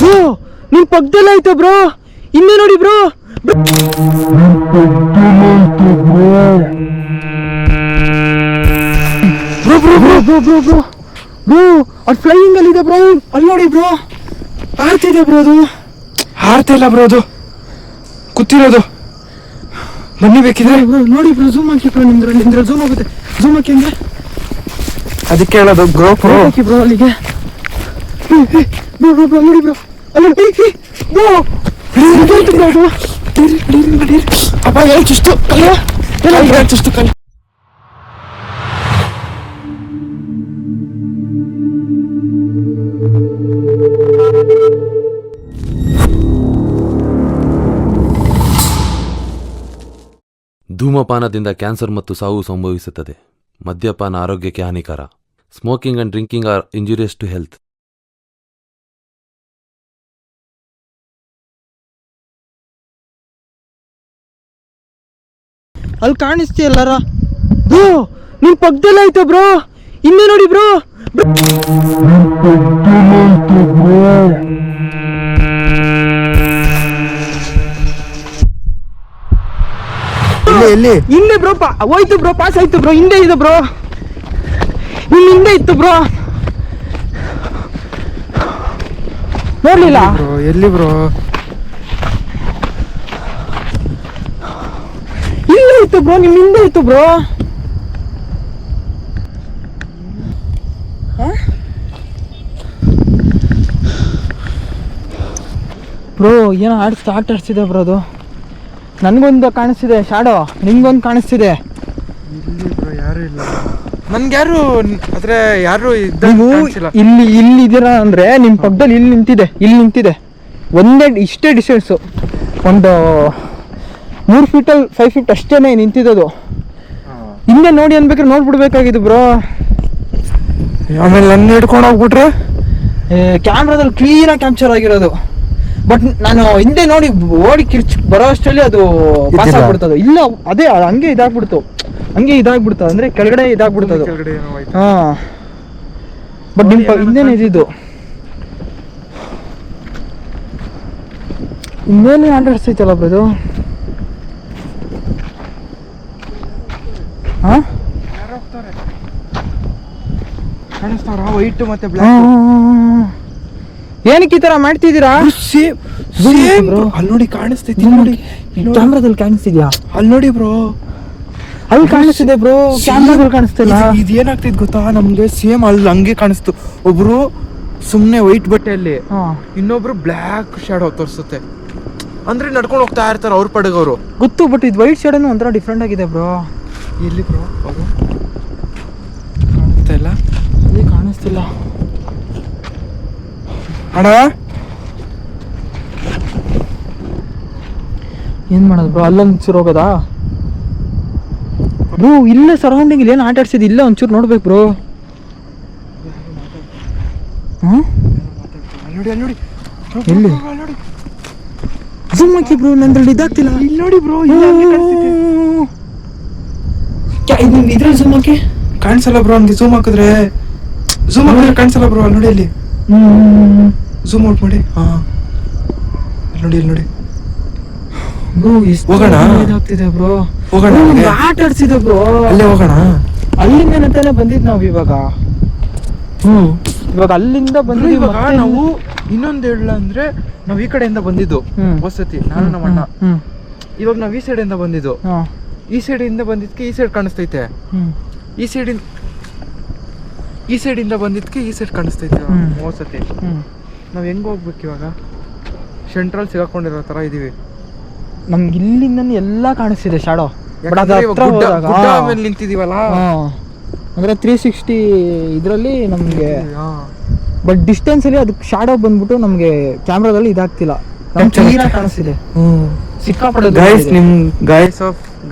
Bro ನಿಮ್ ಪಕ್ಕದಲ್ಲ ಐತೆ bro, ಹಿಂದೆ ನೋಡಿ bro. Bro bro bro bro bro bro bro ಅದು ಫ್ಲೈಯಿಂಗ್ ಅಲ್ಲಿ ಇದೆ ಬ್ರೋ, ಅಲ್ಲಿ ನೋಡಿ ಬ್ರೋ, ಹಾರ್ತಿದೆ ಬ್ರೋ. ಅದು ಹಾರ್ತಿಲ್ಲ ಬ್ರೋ, ಅದು ಕೂತಿರೋದು. ಬನ್ನಿ ಬೇಕಿದ್ರೆ ನೋಡಿ ಬ್ರೋ, ಝೂಮ್ ಹಾಕಿ ಬ್ರೋ. ನಿಮ್ದ್ರಲ್ಲಿ ಝೂಮ್ ಆಗುತ್ತೆ, ಝೂಮ್ ಹಾಕಿ ಅಂದ್ರೆ ಅದಕ್ಕೆ ಹೇಳೋದು GoPro ಹಾಕಿ ಬ್ರೋ ಅಲ್ಲಿಗೆ. ಬ್ರೋ ಬ್ರೋ ಬ್ರೋ ನೋಡಿ ಬ್ರೋ, ಅಲ್ಲಿ ಬ್ರೋ ಅಪ್ಪ ಹೇಳ್ತಿಷ್ಟು ಹೇಳ್ತಿಷ್ಟು ಕಲ್. ಧೂಮಪಾನದಿಂದ ಕ್ಯಾನ್ಸರ್ ಮತ್ತು ಸಾವು ಸಂಭವಿಸುತ್ತದೆ. ಮದ್ಯಪಾನ ಆರೋಗ್ಯಕ್ಕೆ ಹಾನಿಕರ. Smoking and drinking are injurious to health. ಅಲ್ಲಿ ಕಾಣಿಸ್ತೀಯಲ್ಲಾರ ಬ್ರೋ, ನಿಮ್ ಪಕ್ಕದಲ್ಲ ಐತೆ ಬ್ರೋ, ಹಿಂದೆ ನೋಡಿ ಬ್ರೋ. ಎಲ್ಲಿ ಹಿಂದೆ ಬ್ರೋ, ಹೋಯ್ತು ಬ್ರೋ, ಪಾಸ್ ಆಯ್ತು ಬ್ರೋ. ಹಿಂದೆ ಇದೆ ಬ್ರೋ, ನಿಮ್ ಹಿಂದೆ ಇತ್ತು ಬ್ರೋ, ನೋಡ್ಲಿಲ್ಲ. ಎಲ್ಲಿ ಬ್ರೋ? ಇಲ್ಲೇ ಇತ್ತು ಬ್ರೋ, ನಿಮ್ ಹಿಂದೆ ಇತ್ತು ಬ್ರೋ. ಬ್ರೋ ಏನೋ ಆಟಾಡ್ಸಿದೆ ಬ್ರೋ. ಅದು ನನ್ಗೊಂದು ಕಾಣಿಸ್ತಿದೆ ಶಾಡೋ, ನಿಮ್ಗೊಂದು ಕಾಣಿಸ್ತಿದೆ. ಯಾರು ಇಲ್ಲ ನನ್ಗೆ, ಯಾರು ಆದ್ರೆ ಯಾರು ನೀವು ಇಲ್ಲಿ ಇದ್ದೀರಾ ಅಂದ್ರೆ ನಿಮ್ ಪಕ್ಕದಲ್ಲಿ ಇಲ್ಲಿ ನಿಂತಿದೆ ಒಂದೇ ಇಷ್ಟೇ ಡಿಸ್ಟೆನ್ಸು, ಒಂದು 3 ಫೀಟಲ್ಲಿ 5 ಫೀಟ್ ಅಷ್ಟೇನೆ ನಿಂತಿದ್ದು. ಹಿಂದೆ ನೋಡಿ ಅನ್ಬೇಕಾದ್ರೆ ನೋಡ್ಬಿಡ್ಬೇಕಾಗಿದ್ದು ಬ್ರೋ. ಆಮೇಲೆ ನನ್ನ ಹಿಡ್ಕೊಂಡು ಹೋಗ್ಬಿಟ್ರೆ ಕ್ಯಾಮ್ರಾದಲ್ಲಿ ಕ್ಲೀನಾಗಿ ಕ್ಯಾಪ್ಚರ್ ಆಗಿರೋದು. ಬಟ್ ನಾನು ಹಿಂದೆ ನೋಡಿ ಓಡಿ ಕಿರ್ಚ್ ಬರೋ ಅಷ್ಟರಲ್ಲಿ ಅದು ಪಾಸ್ ಆಗ್ಬಿಡ್ತದೆ. ಇಲ್ಲ ಅದೇ ಹಂಗೆ ಇದಾಗ್ಬಿಡ್ತು ಅಂದ್ರೆ ಕೆಳಗಡೆ ಇದಾಗ್ಬಿಡ್ತದೆ. ಹಾ ಬಟ್ ನಿಮ್ ಹಿಂದೆನೇ ಇದ್ದಿದ್ದು. ಹಿಂದೇನೆ ಆಟಾಡ್ಸೈತಲ್ಲ ಬ್ರದು. ಹಾ ಕಾಣಿಸ್ತಾವ್ರ ವೈಟ್ ಮತ್ತೆ ಬ್ಲಾಕ್? ಏನಕ್ಕೆ ಈ ತರ ಮಾಡ್ತಿದ್ದೀರಾ? ಅಲ್ಲಿ ನೋಡಿ ಕಾಣಿಸ್ತೈತಿ, ನೋಡಿ ಕ್ಯಾಮ್ರಾದಲ್ಲಿ ಕಾಣಿಸ್ತಿದ್ಯಾ? ಅಲ್ಲಿ ನೋಡಿ ಬ್ರೋ, ಅಲ್ಲಿ ಕಾಣಿಸ್ತಿದೆ ಬ್ರೋ, ಕ್ಯಾಮ್ರಾದಲ್ಲಿ ಕಾಣಿಸ್ತಿಲ್ಲ. ಇದು ಏನಾಗ್ತೈತೆ ಗೊತ್ತಾ, ನಮ್ಗೆ ಸೇಮ್ ಅಲ್ಲಿ ಹಂಗೆ ಕಾಣಿಸ್ತು. ಒಬ್ರು ಸುಮ್ನೆ ವೈಟ್ ಬಟ್ಟೆಯಲ್ಲಿ, ಇನ್ನೊಬ್ರು ಬ್ಲ್ಯಾಕ್ ಶಾಡೋ ತೋರಿಸುತ್ತೆ. ಅಂದ್ರೆ ನಡ್ಕೊಂಡು ಹೋಗ್ತಾ ಇರ್ತಾರೆ ಅವ್ರ ಪಡೆಗವರು. ಗೊತ್ತು, ಬಟ್ ಇದು ವೈಟ್ ಶಾಡೋನು ಒಂಥರ ಡಿಫ್ರೆಂಟ್ ಆಗಿದೆ ಬ್ರೋ. ಎಲ್ಲಿ ಬ್ರೋ ಅವರು ಕಾಣಿಸ್ತಾ ಇಲ್ಲ? ಅದೇ ಕಾಣಿಸ್ತಿಲ್ಲ ಅಣ್ಣ. ಏನ್ ಮಾಡೋದು ಬ್ರೋ, ಅಲ್ಲೊಂಚೂರು ಹೋಗೋದಾ ಬ್ರೋ? ಇಲ್ಲೇ ಸರೌಂಡಿಂಗ್ ಏನು ಆಟ ಆಡ್ಸಿದ್, ಇಲ್ಲ ಒಂಚೂರು ನೋಡ್ಬೇಕು ಬ್ರೋ. ನೋಡಿ ಎಲ್ಲಿ ಝೂಮ್ ಹಾಕಿ ಬ್ರೋ, ನಂದ್ರಲ್ಲಿ ಇದಾಗ್ತಿಲ್ಲ. ಇಲ್ಲಿ ನೋಡಿ ಬ್ರೋ, ಇದ್ರಲ್ಲಿ ಝೂಮ್ ಹಾಕಿ ಕಾಣಿಸಲ್ಲ ಬ್ರೋ. ನನ್ಗೆ ಝೂಮ್ ಹಾಕಿದ್ರೆ ಕಾಣಿಸಲ್ಲ ಬ್ರೋ. ಅಲ್ಲಿ ನೋಡಿ, ಅಲ್ಲಿ ಝೂಮ್ ಔಟ್ ಮಾಡಿ. ಹಾ ನೋಡಿ, ಇಲ್ಲಿ ನೋಡಿ ಬ್ರೋ. ಹೋಗೋಣ, ಇದಾಗ್ತಿದೆ ಬ್ರೋ, ಹೋಗೋಣ. ಆಟ ಆಡ್ಸಿದೆ ಬ್ರೋ, ಅಲ್ಲೇ ಹೋಗೋಣ. ಅಲ್ಲಿಂದ ಅಂತಾನೆ ಬಂದಿದ್ ನಾವ್ ಇವಾಗ. ಇವಾಗ ಅಲ್ಲಿಂದ ಬಂದಿದ್ವಿ. ಇವಾಗ ನಾವು ಇನ್ನೊಂದು ಹೇಳ ಅಂದ್ರೆ, ನಾವ್ ಈ ಕಡೆಯಿಂದ ಬಂದಿದ್ದು ವಸತಿ, ನಾನು ನಮ್ಮ ಅಣ್ಣ. ಇವಾಗ ನಾವ್ ಈ ಸೈಡ್ ಇಂದ ಬಂದಿದ್ದು. ಈ ಸೈಡ್ ಇಂದ ಬಂದಿದ್ಕೆ ಈ ಸೈಡ್ ಕಾಣಿಸ್ತೈತೆ, ಈ ಸೈಡ್ ಇಂದ ಬಂದಿದ್ಕೆ ಈ ಸೈಡ್ ಕಾಣಿಸ್ತೈತೆ ವಸತಿ. ನಾವ್ ಹೆಂಗ್ ಹೋಗ್ಬೇಕು ಇವಾಗ? ಸೆಂಟ್ರಲ್ ಸಿಗಾಕೊಂಡಿರೋ ತರ ಇದೀವಿ. ನಮ್ಗೆ ಇಲ್ಲಿಂದ ಎಲ್ಲ ಕಾಣಿಸ್ತಿದೆ ಶಾಡೋ. ಆಮೇಲೆ ನಿಂತಿದೀವಲ್ಲ, ಅಂದ್ರೆ 360 ಇದ್ರಲ್ಲಿ ನಮ್ಗೆ. ಬಟ್ ಡಿಸ್ಟೆನ್ಸ್ ಅಲ್ಲಿ ಅದಕ್ಕೆ ಶಾಡೋ ಬಂದ್ಬಿಟ್ಟು ನಮ್ಗೆ ಕ್ಯಾಮ್ರಾದಲ್ಲಿ ಇದಾಗ್ತಿಲ್ಲ, ಕಾಣಿಸ್ತಿದೆ ಸಿಕ್ಕಾಪಟ್ಟೆ.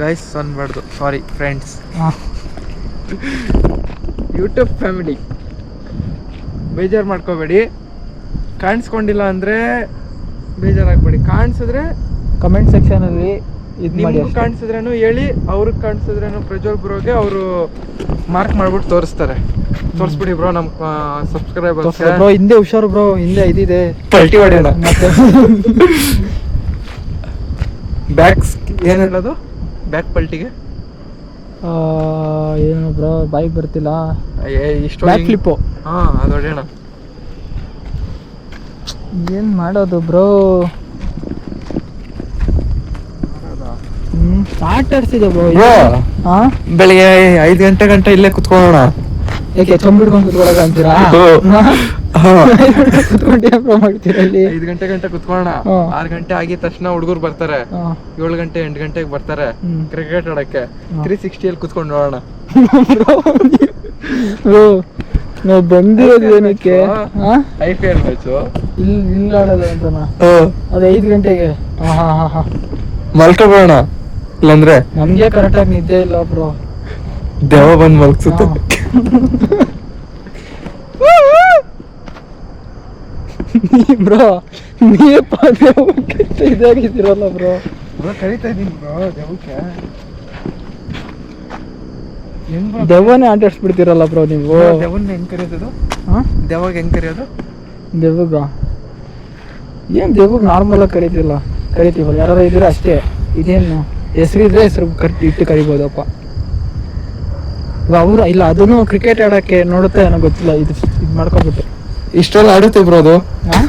ಗೈಸ್ ಅನ್ಬಾರ್ದು, ಸಾರಿ ಫ್ರೆಂಡ್ಸ್, ಯೂಟ್ಯೂಬ್ ಫ್ಯಾಮಿಲಿ ಬೇಜಾರು ಮಾಡ್ಕೋಬೇಡಿ. ಕಾಣಿಸ್ಕೊಂಡಿಲ್ಲ ಅಂದ್ರೆ ಬೇಜಾರಾಗ್ಬೇಡಿ, ಕಾಣಿಸಿದ್ರೆ ಕಮೆಂಟ್ ಸೆಕ್ಷನ್ ಅಲ್ಲಿ ಇದು ಮಾಡಿ ನಿಮ್ಗೂ ಕಾಣಿಸಿದ್ರೇನು ಹೇಳಿ, ಅವ್ರಿಗೆ ಕಾಣಿಸಿದ್ರೇನು ಪ್ರಜ್ವಲ್ ಬ್ರೋಗೆ ಅವರು ಮಾರ್ಕ್ ಮಾಡ್ಬಿಟ್ಟು ತೋರಿಸ್ಬಿಡಿ ಬ್ರೋ ನಮ್ಮ ಸಬ್ಸ್ಕ್ರೈಬರ್ಸ್. ಬ್ರೋ ಹಿಂದೆ ಹುಷಾರು ಬ್ರೋ, ಹಿಂದೆ ಇದಿದೆ ಪಲ್ಟಿ ಹೊಡೆಯೋಣ. ಮತ್ತೆ ಬ್ಯಾಕ್ ಏನು ಹೇಳೋದು, ಬ್ಯಾಕ್ ಪಲ್ಟಿಗೆ ಏನು ಬ್ರೋ ಬೈಕ್ ಬರ್ತಿಲ್ಲ. ಇಷ್ಟು ಬ್ಯಾಕ್ ಫ್ಲಿಪ್ಪು. ಹಾಂ ಅದು ಹೊಡೆಯೋಣ. ಏನು ಮಾಡೋದು ಬ್ರೋ? ಆಟ ಆಡ್ತಿದ್ದೆ ಬ್ರೋ. ಹಾಂ ಬೆಳಿಗ್ಗೆ 5 ಗಂಟೆ ಇಲ್ಲೇ ಕುತ್ಕೊಳ್ಳೋಣ. ಯಾಕೆ ಚಂಬಿಡ್ಕೊಂಡು ಕುತ್ಕೊಳ್ಳೋಕೆ ಅಂತೀರಾ? ಕುತ್ಕೊಂಡು ಬ್ರೋ ಮಾಡ್ತೀರಾ ಇಲ್ಲಿ? 5 ಗಂಟೆ ಕುತ್ಕೊಳ್ಳೋಣ. 6 ಗಂಟೆ ಆಗಿದ ತಕ್ಷಣ ಹುಡುಗರು ಬರ್ತಾರೆ, 7 ಗಂಟೆ 8 ಗಂಟೆಗೆ ಬರ್ತಾರೆ ಕ್ರಿಕೆಟ್ ಆಡಕ್ಕೆ. 360 ಕುತ್ಕೊಂಡು ನೋಡೋಣ. ನಾವು ಬಂದಿರೋದು ಏನಕ್ಕೆ? IPL ಮ್ಯಾಚು ಇಲ್ಲಿ ಆಡೋದು ಅಂತನಾ? ಅದು 5 ಗಂಟೆಗೆ. ಮಲ್ಕೋಬೋಣ, ಇಲ್ಲಾಂದ್ರೆ ನಮ್ಗೆ ಕರೆಕ್ಟಾಗಿ ನಿದ್ದೆ ಇಲ್ಲ ಬ್ರೋ. ದೆವ್ವ ಬಂದು ಮಲ್ಕ್ಸುತ್ತೆ. Bro ನೀವಪ್ಪ ದೆವ್ವಕ್ಕೆ ಇದಾಗಿದ್ದೀರಲ್ಲ bro. ಕರೀತಾ ಇದೀನಿ ಬ್ರೋ ದೆವ್ವಕ್ಕೆ. ದೆವ್ವನೇ ಆಟ ಆಡ್ಸ್ಬಿಡ್ತೀರಲ್ಲ ಬ್ರೋ ನೀವು. ದೆವ್ವನ್ನ ಹೆಂಗ್ ಕರೆಯೋದು? ಹಾಂ ದೆವ್ವಾಗ ಹೆಂಗ್ ಕರೆಯೋದು? ದೆವ್ವಗ ಏನು ದೆವ್ವಗ್ ನಾರ್ಮಲ್ ಆಗಿ ಕರಿತೀವಲ್ಲ, ಯಾರು ಇದ್ರೆ ಅಷ್ಟೇ. ಇದೇನು ಹೆಸರಿದ್ರೆ ಹೆಸರು ಇಟ್ಟು ಕರಿಬೋದಪ್ಪ. ಅವ್ರು ಇಲ್ಲ, ಅದನ್ನು ಕ್ರಿಕೆಟ್ ಆಡಕ್ಕೆ ನೋಡುತ್ತೆ ಏನೋ ಗೊತ್ತಿಲ್ಲ. ಇದು ಮಾಡ್ಕೊಬಿಟ್ಟು ಇಷ್ಟೆಲ್ಲ ಆಡುತ್ತೆ ಬ್ರೋ ಅದು. ಹಾಂ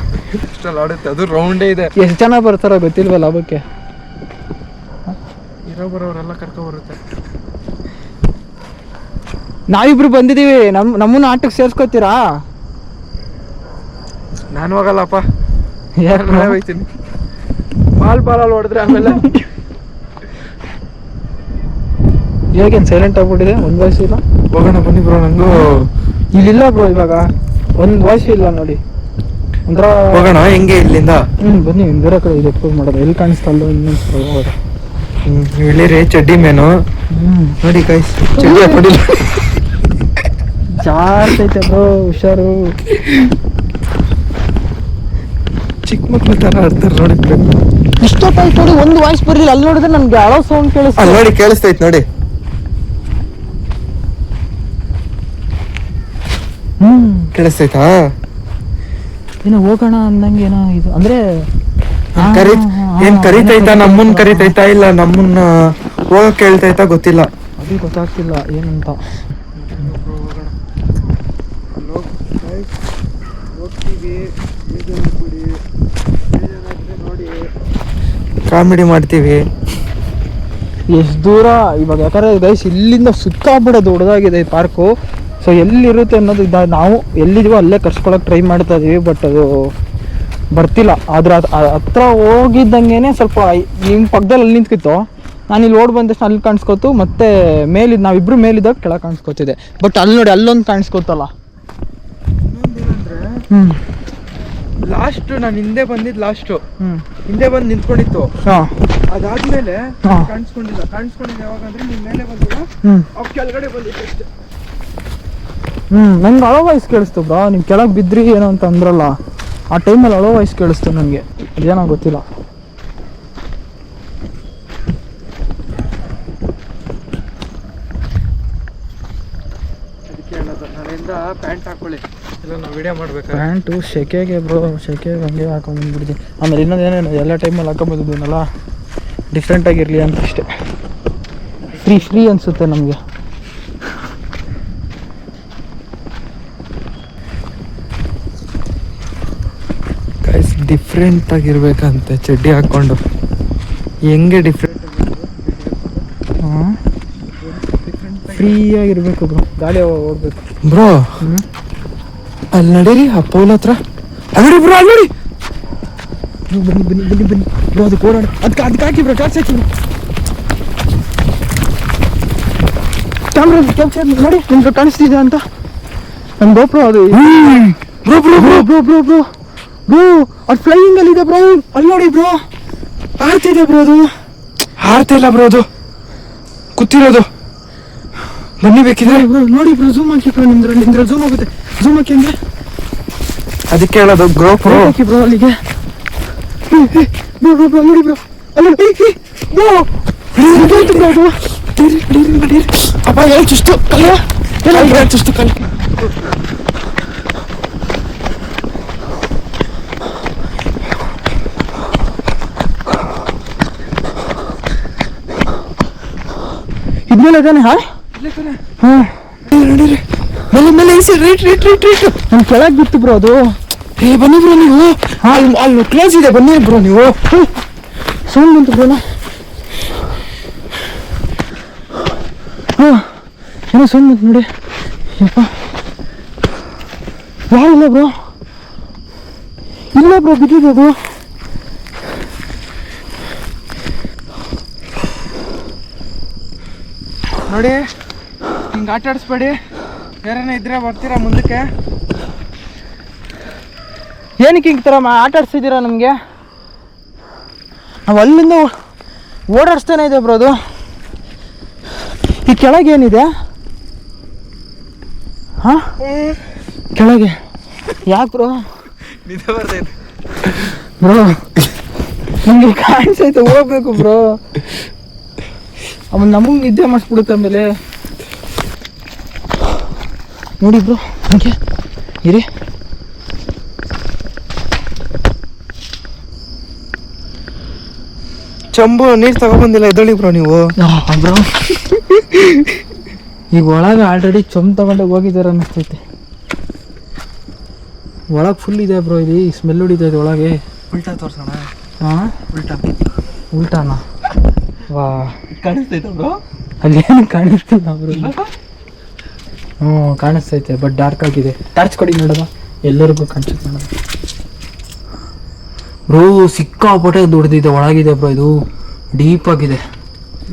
ಇಷ್ಟೆಲ್ಲ ಆಡುತ್ತೆ, ಅದು ರೌಂಡೇ ಇದೆ. ಎಷ್ಟು ಜನ ಬರ್ತಾರೋ ಗೊತ್ತಿಲ್ವಲ್ಲ ಹಬ್ಬಕ್ಕೆ. ಇರೋ ಬರೋರೆಲ್ಲ ಕರ್ಕೊ ಬರುತ್ತೆ. ನಾವಿಬ್ರು ಬಂದಿದೀವಿ, ನಮ್ಮನ್ನ ಆಟಕ್ಕೆ ಸೇರ್ಸ್ಕೊತೀರಾ? ನಾನು ಹೋಗಲ್ಲಪ್ಪ, ಯಾರು ಹೋಯ್ತೀನಿ. ಬಾಲಲ್ಲಿ ಹೊಡೆದ್ರೆ ಆಮೇಲೆ ಇವಾಗೇನು ಸೈಲೆಂಟ್ ಆಗ್ಬಿಟ್ಟಿದೆ, ಒಂದು ವಾಯ್ಸ್ ಇಲ್ಲ. ಹೋಗೋಣ ಬನ್ನಿ ಬ್ರೋ. ನಂಗೂ ಇಲ್ಲಿಲ್ಲ ಬ್ರೋ, ಇವಾಗ ಒಂದು ವಾಯ್ಸ್ ಇಲ್ಲ ನೋಡಿ. ಒಂಥರ ಹೋಗೋಣ ಹೆಂಗೆ ಇಲ್ಲಿಂದ. ಬನ್ನಿ ಬೇರೆ ಕಡೆ ಇದು ಎಕ್ಸ್ಪೋಸ್ ಮಾಡೋದು. ಎಲ್ಲಿ ಕಾಣಿಸ್ತಲ್ಲ ಇನ್ನೊಂದು ಹೋಗೋದು. ಹೇಳಿರಿ ಚಡ್ಡಿ ಮೇನು ನೋಡಿ ಗೈಸ್, ಚಡ್ಡಿ ಹಾಕೊಂಡಿಲ್ಲ. ಜಾರ್ತೈತೆ ಬ್ರೋ, ಹುಷಾರು. ಚಿಕ್ಕ ಮಕ್ಳು ತರ ಆಡ್ತಾರೆ ನೋಡಿ. ಇಷ್ಟೊತ್ತಾಯ್ತು ನೋಡಿ, ಒಂದು ವಾಯ್ಸ್ ಬರಲಿಲ್ಲ. ಅಲ್ಲಿ ನೋಡಿದ್ರೆ ನನ್ಗೆ ಯಾರೋ ಸೌಂಡ್ ಕೇಳಿಸ್ತಾ. ಅಲ್ಲಿ ನೋಡಿ ಕೇಳಿಸ್ತೈತೆ ನೋಡಿ. ಕೇಳಿಸ್ತೈತಾ? ಏನೋ ಹೋಗೋಣ ಅಂದಂಗೆ ಏನೋ ಇದು ಅಂದ್ರೆ ಏನ್ ಕರಿತೈತಾ? ನಮ್ಮನ್ ಕರಿತೈತಾ ಇಲ್ಲ ನಮ್ಮನ್ನ ಹೋಗಕ್ ಕೇಳ್ತೈತಾ ಗೊತ್ತಿಲ್ಲ. ಅದು ಗೊತ್ತಾಗ್ತಿಲ್ಲ ಏನಂತ. ಕಾಮಿಡಿ ಮಾಡ್ತೀವಿ. ಎಷ್ಟು ದೂರ ಇವಾಗ, ಯಾಕಂದ್ರೆ ಗೈಸ್ ಇಲ್ಲಿಂದ ಸುತ್ತಾಗ್ಬಿಡೋದು ದೊಡ್ಡದಾಗಿದೆ ಈ ಪಾರ್ಕು. ಸೊ ಎಲ್ಲಿರುತ್ತೆ ಅನ್ನೋದು ನಾವು ಎಲ್ಲಿದೀವೋ ಅಲ್ಲೇ ಕರ್ಸ್ಕೊಳಕ್ಕೆ ಟ್ರೈ ಮಾಡ್ತಾ ಇದೀವಿ, ಬಟ್ ಅದು ಬರ್ತಿಲ್ಲ. ಆದ್ರೆ ಹತ್ರ ಹೋಗಿದ್ದಂಗೆ ಸ್ವಲ್ಪ ನಿಮ್ಮ ಪಕ್ಕದಲ್ಲಿ ಅಲ್ಲಿ ನಿಂತ್ಕಿತ್ತು. ನಾನು ಇಲ್ಲಿ ಓಡ್ ಬಂದ ತಕ್ಷಣ ಅಲ್ಲಿ ಕಾಣಿಸ್ಕೋತು, ಮತ್ತೆ ಮೇಲಿದ್ದು ನಾವಿಬ್ರು ಮೇಲಿದ್ದಾಗ ಕೆಳಗೆ ಕಾಣಿಸ್ಕೋತಿದೆ. ಬಟ್ ಅಲ್ಲಿ ನೋಡಿ ಅಲ್ಲೊಂದು ಕಾಣಿಸ್ಕೋತಲ್ಲ. ಲಾಸ್ಟ್ ನಾನು ಹಿಂದೆ ಬಂದಿದ್ದು, ಹಿಂದೆ ಬಂದು ನಿಂತ್ಕೊಂಡಿತ್ತು. ಅದಾದ್ಮೇಲೆ ಕಾಣಿಸ್ಕೊಂಡಿಲ್ಲ ಯಾವಾಗ ಅಂದ್ರೆ ನಿಮ್ ಮೇಲೆ ಬಂದಿಲ್ಲ, ಕೆಳಗಡೆ ಬಂದಿತ್ತು ಅಷ್ಟೇ. ನಂಗೆ ಅಳೋ ವಾಯ್ಸ್ ಕೇಳಿಸ್ತು ಬ್ರಾ. ನೀವು ಕೆಳಗೆ ಬಿದ್ರಿ ಏನೋ ಅಂತ ಅಂದ್ರಲ್ಲ, ಆ ಟೈಮಲ್ಲಿ ಅಳೋ ವಾಯ್ಸ್ ಕೇಳಿಸ್ತು ನನಗೆ. ಅದೇನೋ ಗೊತ್ತಿಲ್ಲ. ಅದಕ್ಕೆ ಹೇಳೋದು, ನಾಳೆಯಿಂದ ಪ್ಯಾಂಟ್ ಹಾಕೊಳ್ಳಿ, ಇಲ್ಲ ನಾವು ವಿಡಿಯೋ ಮಾಡ್ಬೇಕು. ಪ್ಯಾಂಟು ಸೆಕೆಗೆ ಬ್ರೋ, ಸೆಕೆಗೆ ಹಂಗೆ ಹಾಕೊಂಡ್ಬಿಡ್ತೀನಿ. ಆಮೇಲೆ ಇನ್ನೊಂದು ಏನೇನು ಎಲ್ಲ ಟೈಮಲ್ಲಿ ಹಾಕೊಂಬಂದಿದ್ದೀನಲ್ಲ, ಡಿಫ್ರೆಂಟಾಗಿರಲಿ ಅಂತ ಅಷ್ಟೇ. ಫ್ರೀ ಅನಿಸುತ್ತೆ ನಮಗೆ. ಡಿಫ್ರೆಂಟ್ ಆಗಿರ್ಬೇಕಂತೆ ಚಡ್ಡಿ ಹಾಕೊಂಡು. ಹೆಂಗೆ ಡಿಫ್ರೆಂಟ್ ಫ್ರೀ ಆಗಿರ್ಬೇಕು ಬ್ರೋ, ಗಾಡಿ ಓಡ್ಬೇಕು ಬ್ರೋ. ಅಲ್ಲಿ ನಡೀರಿ ಆ ಪೋಲ್ ಹತ್ರ. ಅಲ್ಲಿ ಬ್ರೋ, ಅಲ್ಲಿ ನೋಡಿ. ಬನ್ನಿ ಬ್ರೋ, ಅದಕ್ಕೆ ಓಡಾಡ. ಅದಕ್ಕೆ ಹಾಕಿ ಬ್ರೋ, ಟಾರ್ಚ್ ಹಾಕಿ ಕ್ಯಾಮ್ರಾ ಕ್ಯಾಪ್ಚರ್ ನೋಡಿ. ನಿಮ್ಗೆ ಕಾಣಿಸ್ತಿದೆ ಅಂತ ನನ್ನ ಗೋಪ್ರೋ ಅದು. Bro bro bro bro bro bro bro ಅದು ಫ್ಲೈಯಿಂಗ್ ಅಲ್ಲಿ ಇದೆ ಬ್ರೋ. ಅಲ್ಲಿ ನೋಡಿ ಬ್ರೋ, ಹಾರ್ತಿದೆ ಬ್ರೋ. ಅದು ಹಾರ್ತಿಲ್ಲ ಬ್ರೋ, ಅದು ಕೂತಿರೋದು. ಬನ್ನಿ ಬೇಕಿದ್ರೆ ಬ್ರೋ ನೋಡಿ ಬ್ರೋ, ಝೂಮ್ ಹಾಕಿ ಬ್ರೋ. ನಿಂದ್ರಲ್ಲಿ ಝೂಮ್ ಆಗುತ್ತೆ. ಝೂಮ್ ಹಾಕಿ ಅಂದ್ರೆ ಅದಕ್ಕೆ ಹೇಳೋದು. GoPro ಹಾಕಿ ಬ್ರೋ ಅಲ್ಲಿಗೆ. ಬ್ರೋ ಬ್ರೋ ಬ್ರೋ ನೋಡಿ ಬ್ರೋ, ಅಪ್ಪ ಹೇಳ್ತಿಷ್ಟು ಕಲ್ಯ ಹೇಳ್ತಿಷ್ಟು ಕಲ್ಯ. ಇದ್ಮೇಲೆ ಅದಾನೆ ಹಾ ಹ್ಮ್ ನಡೀರಿ ಮೇಲೆ ಮೇಲೆ ರೈಟ್ ರೈಟ್ ರೈಟ್ ರೈಟ್. ನನ್ ಕೆಳಗೆ ಬಿತ್ತು ಬ್ರೋ ಅದು. ಏ ಬನ್ನಿ ಬ್ರೋ ನೀವು, ಅಲ್ಲಿ ಕ್ಲೋಸ್ ಇದೆ, ಬನ್ನಿ ಬ್ರೋ ನೀವು. ಸೌಂಡ್ ಬಂತು ಬ್ರೋನ. ಏನೋ ಸೌಂಡ್ ಬಂತು ನೋಡಿ. ಯಪ್ಪ ಯಾರಿಲ್ಲ ಬ್ರೋ, ಇಲ್ಲ ಬ್ರೋ ಬಿದ್ದಿದೆ ಅದು. ನೋಡಿ ಹಿಂಗೆ ಆಟ ಆಡಿಸ್ಬೇಡಿ, ಯಾರನ್ನ ಇದ್ರೆ ಬರ್ತೀರಾ ಮುಂದಕ್ಕೆ. ಏನಕ್ಕೆ ಹಿಂಗೆ ಥರ ಆಟ ಆಡಿಸ್ತಿದ್ದೀರಾ ನಮಗೆ? ನಾವು ಅಲ್ಲಿಂದ ಓಡಾಡಿಸ್ತಾನೆ ಇದೆ ಬ್ರೋ ಅದು. ಈ ಕೆಳಗೆ ಏನಿದೆ ಹಾ ಕೆಳಗೆ ಯಾಕೆ ಬ್ರೋ? ನಿದ್ದೆ ಬರ್ತೈತೆ ಬ್ರೋ ನಮಗೆ ಕಾಣಿಸೈತೆ, ಹೋಗ್ಬೇಕು ಬ್ರೋ. ಆಮೇಲೆ ನಮಗೆ ನಿದ್ದೆ ಮಾಡಿಸ್ಬಿಡುತ್ತೆ ಆಮೇಲೆ. ನೋಡಿ ಬ್ರೋ ಹಂಗೆ ಇರಿ. ಚಂಬು ನೀರು ತಗೊಬಂದಿಲ್ಲ, ಎದ್ದಳಿ ಬ್ರೋ ನೀವು. ಬ್ರೋ ಈಗ ಒಳಗೆ ಆಲ್ರೆಡಿ ಚೊಂಬ್ ತಗೊಂಡು ಹೋಗಿದ್ದಾರೆ ಅನ್ನಿಸ್ತೈತೆ. ಒಳಗೆ ಫುಲ್ ಇದೆ ಬ್ರೋ, ಇಲ್ಲಿ ಸ್ಮೆಲ್ ಹೊಡಿತಾ ಇದೆ ಒಳಗೆ. ಉಲ್ಟಾ ತೋರ್ಸೋಣ. ಹಾಂ ಉಲ್ಟಾ ಉಲ್ಟಾನಾ? ವಾ ಕಾಣಿಸ್ತೈತೆ ಬ್ರೋ? ಅಲ್ಲೇನು ಕಾಣಿಸ್ತಿಲ್ಲ ಬ್ರೋ. ಹ್ಞೂ ಕಾಣಿಸ್ತೈತೆ ಬಟ್ ಡಾರ್ಕ್ ಆಗಿದೆ. ಟಾರ್ಚ್ ಕೊಡಿ ನೋಡೋಣ, ಎಲ್ಲರಿಗೂ ಕಾಣಿಸುತ್ತೆ ನೋಡೋಣ. ಬ್ರೋ ಸಿಕ್ಕಾಪಟ್ಟೆ ದೊಡ್ಡದಿದೆ, ಒಳಗಿದೆ ಬ್ರೋ, ಇದು ಡೀಪ್ ಆಗಿದೆ.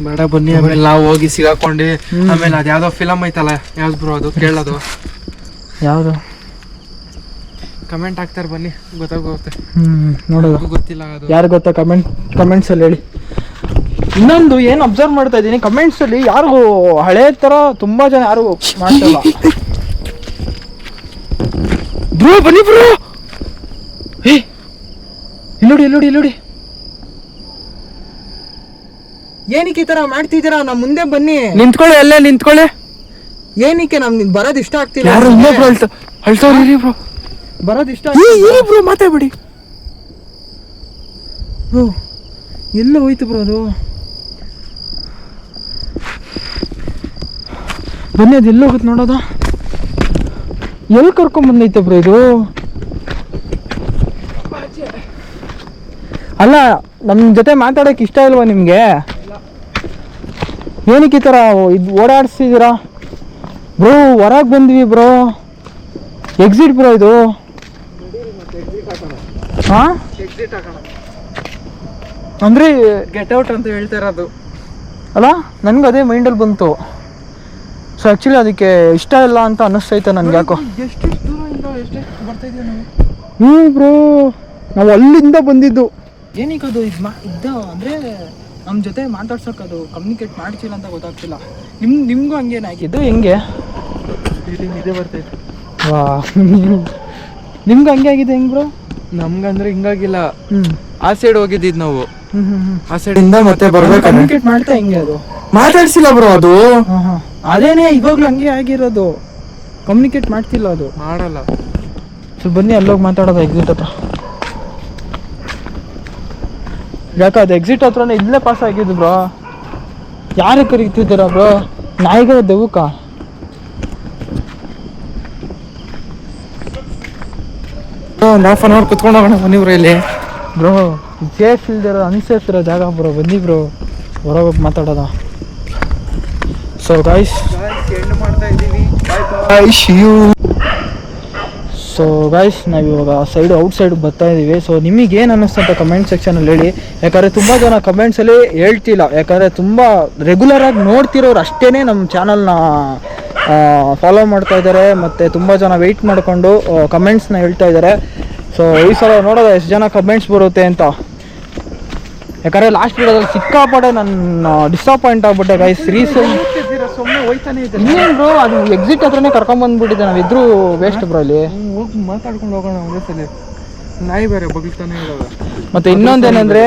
ಬೇಡ ಬನ್ನಿ, ಆಮೇಲೆ ನಾವು ಹೋಗಿ ಸಿಗಾಕೊಂಡು ಆಮೇಲೆ ಅದು ಯಾವ್ದೋ ಫಿಲಮ್ ಐತಲ್ಲ, ಯಾವ್ದು ಬ್ರೋ ಅದು ಕೇಳೋದು? ಯಾವುದು? ಕಮೆಂಟ್ ಹಾಕ್ತಾರೆ ಬನ್ನಿ, ಗೊತ್ತಾಗುತ್ತೆ. ನೋಡೋದು ಗೊತ್ತಿಲ್ಲ ಅದು ಯಾರು ಗೊತ್ತಾ? ಕಮೆಂಟ್ಸಲ್ಲಿ ಹೇಳಿ. ಇನ್ನೊಂದು ಏನು ಅಬ್ಸರ್ವ್ ಮಾಡ್ತಾ ಇದ್ದೀನಿ, ಕಮೆಂಟ್ಸಲ್ಲಿ ಯಾರಿಗೂ ಹಳೆ ಥರ ತುಂಬ ಜನ ಯಾರು ಮಾಡ್ತಲ್ಲ. ಬ್ರೋ ಬನ್ನಿ ಬ್ರೋ. ಏ ಇಲ್ಲೋಡಿ ಇಲ್ಲೋಡಿ ಇಲ್ಲೋಡಿ, ಏನಕ್ಕೆ ಈ ಥರ ಮಾಡ್ತಿದ್ದೀರಾ? ನಮ್ಮ ಮುಂದೆ ಬನ್ನಿ, ನಿಂತ್ಕೊಳ್ಳಿ, ಅಲ್ಲೇ ನಿಂತ್ಕೊಳ್ಳಿ. ಏನಕ್ಕೆ ನಮ್ಗೆ ಬರೋದು ಇಷ್ಟ ಆಗ್ತಿಲ್ಲ? ಯಾರು ಇನ್ನೊಬ್ರು ಅಳ್ತವ್ರಿ ಬ್ರೋ, ಬರೋದು ಇಷ್ಟ ಇರಿ ಬ್ರೋ, ಮಾತಾಡ್ಬೇಡಿ ಬ್ರೋ. ಎಲ್ಲ ಹೋಯ್ತು ಬ್ರೋ ಅದು. ಬನ್ನಿ, ಅದು ಎಲ್ಲಿ ಹೋಗುತ್ತೆ ನೋಡೋದ. ಎಲ್ಲಿ ಕರ್ಕೊಂಬಂದೈತೆ ಬ್ರೋ ಇದು? ಅಲ್ಲ ನಮ್ಮ ಜೊತೆ ಮಾತಾಡೋಕೆ ಇಷ್ಟ ಇಲ್ವಾ ನಿಮಗೆ? ಏನಕ್ಕೆ ಈ ಥರ ಇದು ಓಡಾಡಿಸ್ತಿದ್ದೀರಾ ಬ್ರೋ? ಹೊರಗೆ ಬಂದ್ವಿ ಬ್ರೋ, ಎಕ್ಸಿಟ್ ಬ್ರೋ ಇದು. ಹಾಂ ಎಕ್ಸಿಟ್ ಹಾಕೋಣ ಅಂದರೆ ಗೆಟ್ ಔಟ್ ಅಂತ ಹೇಳ್ತಾ ಇರೋದು ಅಲ್ಲ, ನನಗೂ ಅದೇ ಮೈಂಡಲ್ಲಿ ಬಂತು. ಸೊ ಆ್ಯಕ್ಚುಲಿ ಅದಕ್ಕೆ ಇಷ್ಟ ಇಲ್ಲ ಅಂತ ಅನ್ನಿಸ್ತೈತೆ ನನಗೆ ಯಾಕೋ. ಎಷ್ಟು ದೂರದಿಂದ ಎಷ್ಟೆಷ್ಟು ಬರ್ತಾ ಇದೀವಿ ನಾವು. ಹ್ಞೂ ಬ್ರೋ, ನಾವು ಅಲ್ಲಿಂದ ಬಂದಿದ್ದು. ಏನಕ್ಕೆ ಅದು ಇದ್ದ ಅಂದರೆ ನಮ್ಮ ಜೊತೆ ಮಾತಾಡ್ಸೋಕೆ ಅದು ಕಮ್ಯುನಿಕೇಟ್ ಮಾಡ್ತಿಲ್ಲ ಅಂತ ಗೊತ್ತಾಗ್ತಿಲ್ಲ. ನಿಮಗೂ ಹಂಗೇನು ಆಗಿದ್ದು ಹೆಂಗೆ? ನಿದ್ದೆ ಬರ್ತೈತೆ. ವಾ ನಿಮ್ಗೆ ಹಂಗೆ ಆಗಿದೆ ಹೆಂಗೆ ಬ್ರೋ? ನಮ್ಗಂದ್ರೆ ಹಿಂಗಾಗಿಲ್ಲ, ಹ್ಞೂ ಆ ಸೈಡ್ ಹೋಗಿದ್ದಿದ್ದು ನಾವು. ಹ್ಞೂ ಆ ಸೈಡ್ ಇಂದ ಮತ್ತೆ ಬರ್ಬೇಕು. ಕಮ್ಯುನಿಕೇಟ್ ಮಾಡ್ತಾ ಹೆಂಗೆ ಅದು? ಮಾತಾಡ್ಸಿಲ್ಲ ಬ್ರೋ ಅದು. ಹಾಂ ಅದೇನೇ ಇವಾಗಲೂ ಹಂಗೆ ಆಗಿರೋದು, ಕಮ್ಯುನಿಕೇಟ್ ಮಾಡ್ತಿಲ್ಲ ಅದು. ಮಾಡಲ್ಲ. ಸೊ ಬನ್ನಿ ಅಲ್ಲೋಗಿ ಮಾತಾಡೋದು ಎಕ್ಸಿಟ್ ಹತ್ರ. ಯಾಕೆ ಅದು ಎಕ್ಸಿಟ್ ಹತ್ರನೇ ಇಲ್ಲೇ ಪಾಸ್ ಆಗಿದ್ದು ಬ್ರೋ. ಯಾರು ಕರೀತಿದ್ದೀರಾ ಬ್ರೋ? ನಾಯಿಗಳ ದೆವ್ವಕ್ಕ? ಒಂದು ಹಾಫ್ ಅನ್ ಅವರ್ ಕುತ್ಕೊಂಡು ಹೋಗೋಣ ಬನ್ನಿ ಬ್ರೋ. ಇಲ್ಲಿ ಬ್ರೋ ಸೇಫ್ ಇಲ್ದಿರೋ ಅನ್ಸೇಫ್ ಇರೋ ಜಾಗ ಬ್ರೋ, ಬನ್ನಿ ಬ್ರೋ ಹೊರಗೋಗಿ ಮಾತಾಡೋದ. ಸೊ ಗೈಸ್ ನಾವಿವಾಗ ಸೈಡ್ ಔಟ್ ಸೈಡ್ ಬರ್ತಾ ಇದ್ದೀವಿ. ಸೊ ನಿಮಗೇನು ಅನ್ನಿಸ್ತು ಅಂತ ಕಮೆಂಟ್ ಸೆಕ್ಷನಲ್ಲಿ ಹೇಳಿ. ಯಾಕಂದರೆ ತುಂಬ ಜನ ಕಮೆಂಟ್ಸಲ್ಲಿ ಹೇಳ್ತಿಲ್ಲ, ಯಾಕಂದರೆ ತುಂಬ ರೆಗ್ಯುಲರಾಗಿ ನೋಡ್ತಿರೋರು ಅಷ್ಟೇ ನಮ್ಮ ಚಾನಲ್ನ ಫಾಲೋ ಮಾಡ್ತಾ ಇದ್ದಾರೆ, ಮತ್ತು ತುಂಬ ಜನ ವೆಯ್ಟ್ ಮಾಡಿಕೊಂಡು ಕಮೆಂಟ್ಸ್ನ ಹೇಳ್ತಾ ಇದ್ದಾರೆ. ಸೊ ಈ ಸಲ ನೋಡೋದು ಎಷ್ಟು ಜನ ಕಮೆಂಟ್ಸ್ ಬರುತ್ತೆ ಅಂತ. ಯಾಕಂದರೆ ಲಾಸ್ಟ್ ವೀಡಿಯೋದಲ್ಲಿ ಸಿಕ್ಕಾಪಟ್ಟೆ ನಾನು ಡಿಸಪಾಯಿಂಟ್ ಆಗ್ಬಿಟ್ಟೆ ಗೈಸ್. ಸುಮ್ಮನೆ ಹೋಯ್ತಾನೆ ಇದೆ. ಏನು ಬ್ರೋ, ಅದು ಎಕ್ಸಿಟ್ ಹತ್ರನೇ ಕರ್ಕೊಂಬಂದ್ಬಿಟ್ಟಿದ್ದೆ, ನಾವಿದ್ರೂ ವೇಸ್ಟ್ ಬ್ರೋ ಇಲ್ಲಿ. ಹೋಗಿ ಮಾತಾಡ್ಕೊಂಡು ಹೋಗೋಣ ಒಂದೇ ಸಲ. ನಾಯಿ ಬೇರೆ ಬಗ್ತಾನೆ ಇರೋದು. ಮತ್ತು ಇನ್ನೊಂದೇನೆಂದರೆ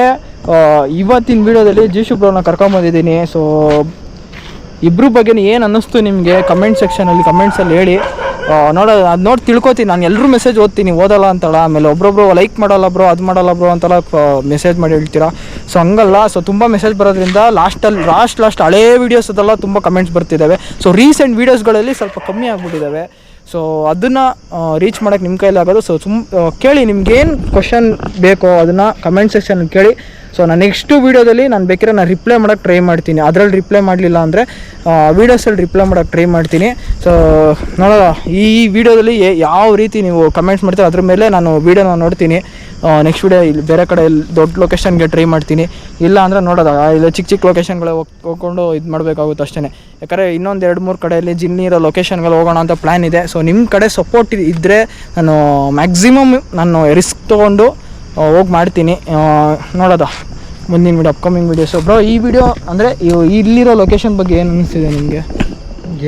ಇವತ್ತಿನ ವಿಡಿಯೋದಲ್ಲಿ ಜೀಶು ಬ್ರೋನ ಕರ್ಕೊಂಬಂದಿದ್ದೀನಿ. ಸೊ ಇಬ್ಬರ ಬಗ್ಗೆ ಏನು ಅನ್ನಿಸ್ತು ನಿಮಗೆ ಕಮೆಂಟ್ ಸೆಕ್ಷನಲ್ಲಿ ಕಮೆಂಟ್ಸಲ್ಲಿ ಹೇಳಿ. ಅದು ನೋಡಿ ತಿಳ್ಕೊತೀನಿ. ನಾನು ಎಲ್ಲರೂ ಮೆಸೇಜ್ ಓದ್ತೀನಿ, ಓದಲ್ಲ ಅಂತಲ್ಲ. ಆಮೇಲೆ ಒಬ್ಬೊಬ್ರು ಲೈಕ್ ಮಾಡಲ್ಲ ಬ್ರೋ, ಅದು ಮಾಡಲ್ಲ ಬ್ರೋ ಅಂತೆಲ್ಲ ಮೆಸೇಜ್ ಮಾಡಿ ಹೇಳ್ತೀರಾ. ಸೊ ಹಂಗಲ್ಲ. ಸೊ ತುಂಬ ಮೆಸೇಜ್ ಬರೋದ್ರಿಂದ ಲಾಸ್ಟ್ ಹಳೇ ವೀಡಿಯೋಸ್ ಅದೆಲ್ಲ ತುಂಬ ಕಮೆಂಟ್ಸ್ ಬರ್ತಿದ್ದಾವೆ. ಸೊ ರೀಸೆಂಟ್ ವೀಡಿಯೋಸ್ಗಳಲ್ಲಿ ಸ್ವಲ್ಪ ಕಮ್ಮಿ ಆಗಿಬಿಟ್ಟಿದ್ದಾವೆ. ಸೊ ಅದನ್ನು ರೀಚ್ ಮಾಡೋಕ್ಕೆ ನಿಮ್ಮ ಕೈಲಿ ಆಗೋದು. ಸೊ ಕೇಳಿ, ನಿಮ್ಗೇನು ಕ್ವಶನ್ ಬೇಕೋ ಅದನ್ನು ಕಮೆಂಟ್ ಸೆಕ್ಷನಲ್ಲಿ ಕೇಳಿ. ಸೊ ನಾನು ನೆಕ್ಸ್ಟು ವೀಡಿಯೋದಲ್ಲಿ ನಾನು ಬೇಕಾದ್ರೆ ನಾನು ರಿಪ್ಲೈ ಮಾಡೋಕ್ಕೆ ಟ್ರೈ ಮಾಡ್ತೀನಿ. ಅದರಲ್ಲಿ ರಿಪ್ಲೈ ಮಾಡಲಿಲ್ಲ ಅಂದರೆ ವೀಡಿಯೋಸಲ್ಲಿ ರಿಪ್ಲೈ ಮಾಡೋಕ್ಕೆ ಟ್ರೈ ಮಾಡ್ತೀನಿ. ಸೊ ನೋಡೋಣ ಈ ವಿಡಿಯೋದಲ್ಲಿ ಯಾವ ರೀತಿ ನೀವು ಕಮೆಂಟ್ಸ್ ಮಾಡ್ತೀರೋ ಅದ್ರ ಮೇಲೆ ನಾನು ವೀಡಿಯೋನ ನೋಡ್ತೀನಿ. ನೆಕ್ಸ್ಟ್ ವೀಡಿಯೋ ಇಲ್ಲಿ ಬೇರೆ ಕಡೆ ದೊಡ್ಡ ಲೊಕೇಶನ್ಗೆ ಟ್ರೈ ಮಾಡ್ತೀನಿ. ಇಲ್ಲ ಅಂದರೆ ನೋಡೋದ ಇಲ್ಲ ಚಿಕ್ಕ ಲೊಕೇಶನ್ಗಳೇ ಹೋಗ್ಕೊಂಡು ಇದು ಮಾಡಬೇಕಾಗುತ್ತೆ ಅಷ್ಟೇ. ಯಾಕಂದರೆ ಇನ್ನೊಂದು 2-3 ಕಡೆಯಲ್ಲಿ ಜಿನ್ನಿ ಇರೋ ಲೊಕೇಶನ್ಗಳು ಹೋಗೋಣ ಅಂತ ಪ್ಲ್ಯಾನ್ ಇದೆ. ಸೊ ನಿಮ್ಮ ಕಡೆ ಸಪೋರ್ಟ್ ಇದ್ದರೆ ನಾನು ಮ್ಯಾಕ್ಸಿಮಮ್ ನಾನು ರಿಸ್ಕ್ ತೊಗೊಂಡು ಹೋಗಿ ಮಾಡ್ತೀನಿ. ನೋಡೋದ ಮುಂದಿನ ವೀಡಿಯೋ, ಅಪ್ಕಮಿಂಗ್ ವೀಡಿಯೋಸು. ಬ್ರೋ ಈ ವಿಡಿಯೋ ಅಂದರೆ ಇಲ್ಲಿರೋ ಲೊಕೇಶನ್ ಬಗ್ಗೆ ಏನು ಅನ್ನಿಸ್ತಿದೆ ನಿಮಗೆ?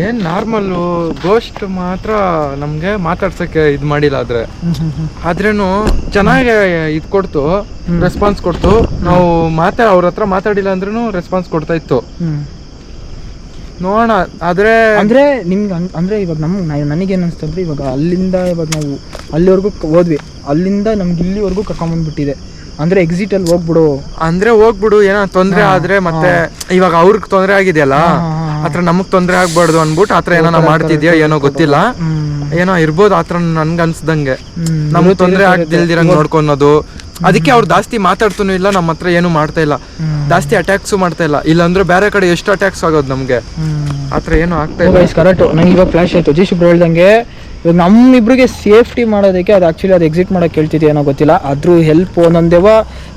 ಏನು ನಾರ್ಮಲ್ಲು ಗೋಸ್ಟ್ ಮಾತ್ರ ನಮಗೆ ಮಾತಾಡ್ಸೋಕ್ಕೆ ಇದು ಮಾಡಿಲ್ಲ. ಆದ್ರೇನು ಚೆನ್ನಾಗಿ ಇದು ಕೊಡ್ತು, ರೆಸ್ಪಾನ್ಸ್ ಕೊಡ್ತು. ನಾವು ಅವ್ರ ಹತ್ರ ಮಾತಾಡಿಲ್ಲ ಅಂದ್ರೂ ರೆಸ್ಪಾನ್ಸ್ ಕೊಡ್ತಾ ಇತ್ತು. ನೋಡೋಣ. ಅಂದರೆ ನಿಮ್ಗೆ ಅಂದರೆ ಇವಾಗ ನನಗೇನು ಅನಿಸ್ತಂದ್ರೆ ಇವಾಗ ಅಲ್ಲಿಂದ ಇವಾಗ ನಾವು ಅಲ್ಲಿವರೆಗೂ ಹೋದ್ವಿ, ಅಲ್ಲಿಂದ ನಮ್ಗೆ ಇಲ್ಲಿವರೆಗೂ ಕರ್ಕೊಂಬಂದ್ಬಿಟ್ಟಿದೆ. ಅಂದರೆ ಎಕ್ಸಿಟಲ್ಲಿ ಹೋಗ್ಬಿಡು, ಏನೋ ತೊಂದರೆ ಆದರೆ ಮತ್ತೆ ಇವಾಗ ಅವ್ರಿಗೆ ತೊಂದರೆ ಆಗಿದೆಯಲ್ಲ, ಆತರ ನಮಗೆ ತೊಂದರೆ ಆಗ್ಬಾರ್ದು ಅಂದ್ಬಿಟ್ಟು ಆತರ ಏನೋ ಮಾಡ್ತಿದ್ಯೋ ಏನೋ ಗೊತ್ತಿಲ್ಲ, ಏನೋ ಇರ್ಬೋದು ಆತರ ನನ್ಗನ್ಸ್ದಂಗೆ. ನಮ್ಗೆ ತೊಂದರೆ ಆಗ್ದಿಲ್ದಿರಂಗೆ ನೋಡ್ಕೊಳೋದು. ಅದಕ್ಕೆ ಅವ್ರು ಜಾಸ್ತಿ ಮಾತಾಡ್ತೂ ಇಲ್ಲ, ನಮ್ಮ ಹತ್ರ ಏನು ಮಾಡ್ತಾ ಇಲ್ಲ, ಜಾಸ್ತಿ ಅಟ್ಯಾಕ್ಸು ಮಾಡ್ತಾ ಇಲ್ಲ. ಇಲ್ಲಾಂದ್ರೆ ಬೇರೆ ಕಡೆ ಎಷ್ಟು ಅಟ್ಯಾಕ್ಸ್ ಆಗೋದು ನಮ್ಗೆ, ಆತರ ಏನು ಆಗ್ತಾ ಇಲ್ಲ. ಕರೆಕ್ಟು. ನಂಗೆ ಇವಾಗ ಫ್ಲಾಶ್ ಆಯ್ತು ಜೀಶು ಬ್ರೋ ಹೇಳ್ದಂಗೆ. ಇವಾಗ ನಮ್ಮಿಬ್ರಿಗೆ ಸೇಫ್ಟಿ ಮಾಡೋದಕ್ಕೆ ಅದು ಆ್ಯಕ್ಚುಲಿ ಅದು ಎಕ್ಸಿಟ್ ಮಾಡೋಕ್ಕೆ ಹೇಳ್ತಿದ್ದೆ ಏನೋ ಗೊತ್ತಿಲ್ಲ. ಅದ್ರ ಹೆಲ್ಪ್ ಒಂದೊಂದೇವ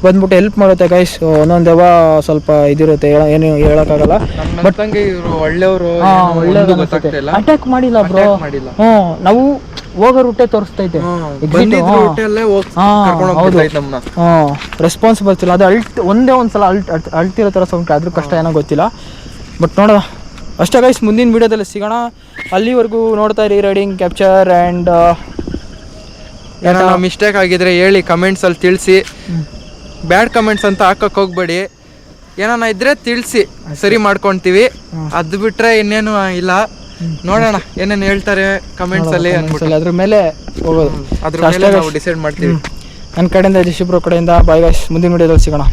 ಬಂದ್ಬಿಟ್ಟು ಹೆಲ್ಪ್ ಮಾಡುತ್ತೆ ಗೈಸ್. ಒಂದೊಂದೇವ ಸ್ವಲ್ಪ ಇದಿರುತ್ತೆ, ಏನು ಹೇಳೋಕ್ಕಾಗಲ್ಲ. ಬಟ್ ಹಂಗೆ ಇವರು ಒಳ್ಳೆಯವರು ಅಟ್ಯಾಕ್ ಮಾಡಿಲ್ಲ ಬ್ರೋ. ನಾವು ಹೋಗೋ ರೂಟೇ ತೋರಿಸ್ತೈತೆ, ರೆಸ್ಪಾನ್ಸ್ ಬರ್ತಿಲ್ಲ. ಅದು ಒಂದೇ ಒಂದ್ಸಲ ಅಳ್ತಿರೋ ಥರ ಸೌಂಡ್, ಅದ್ರ ಕಷ್ಟ ಏನೋ ಗೊತ್ತಿಲ್ಲ. ಬಟ್ ನೋಡೋಣ ಅಷ್ಟೇ ಗೈಸ್. ಮುಂದಿನ ವೀಡಿಯೋದಲ್ಲಿ ಸಿಗೋಣ. ಅಲ್ಲಿವರೆಗೂ ನೋಡ್ತಾ ಇರಿ ರೈಡಿಂಗ್ ಕ್ಯಾಪ್ಚರ್. ಆ್ಯಂಡ್ ಏನೋ ಮಿಸ್ಟೇಕ್ ಆಗಿದ್ರೆ ಹೇಳಿ, ಕಮೆಂಟ್ಸಲ್ಲಿ ತಿಳಿಸಿ. ಬ್ಯಾಡ್ ಕಮೆಂಟ್ಸ್ ಅಂತ ಹಾಕಕ್ಕೆ ಹೋಗ್ಬೇಡಿ. ಏನಾನ ಇದ್ರೆ ತಿಳಿಸಿ, ಸರಿ ಮಾಡ್ಕೊತೀವಿ. ಅದು ಬಿಟ್ರೆ ಇನ್ನೇನು ಇಲ್ಲ. ನೋಡೋಣ ಏನೇನು ಹೇಳ್ತಾರೆ ಕಮೆಂಟ್ಸಲ್ಲಿ ಅಂದ್ಬಿಟ್ಟು ಅದ್ರ ಮೇಲೆ ಹೋಗೋದು, ಅದ್ರ ಮೇಲೆ ನಾವು ಡಿಸೈಡ್ ಮಾಡ್ತೀವಿ. ನನ್ನ ಕಡೆಯಿಂದ ಜೀಶು ಬ್ರೋ ಕಡೆಯಿಂದ ಬಾಯ್ ಗೈಸ್. ಮುಂದಿನ ವಿಡಿಯೋದಲ್ಲಿ ಸಿಗೋಣ.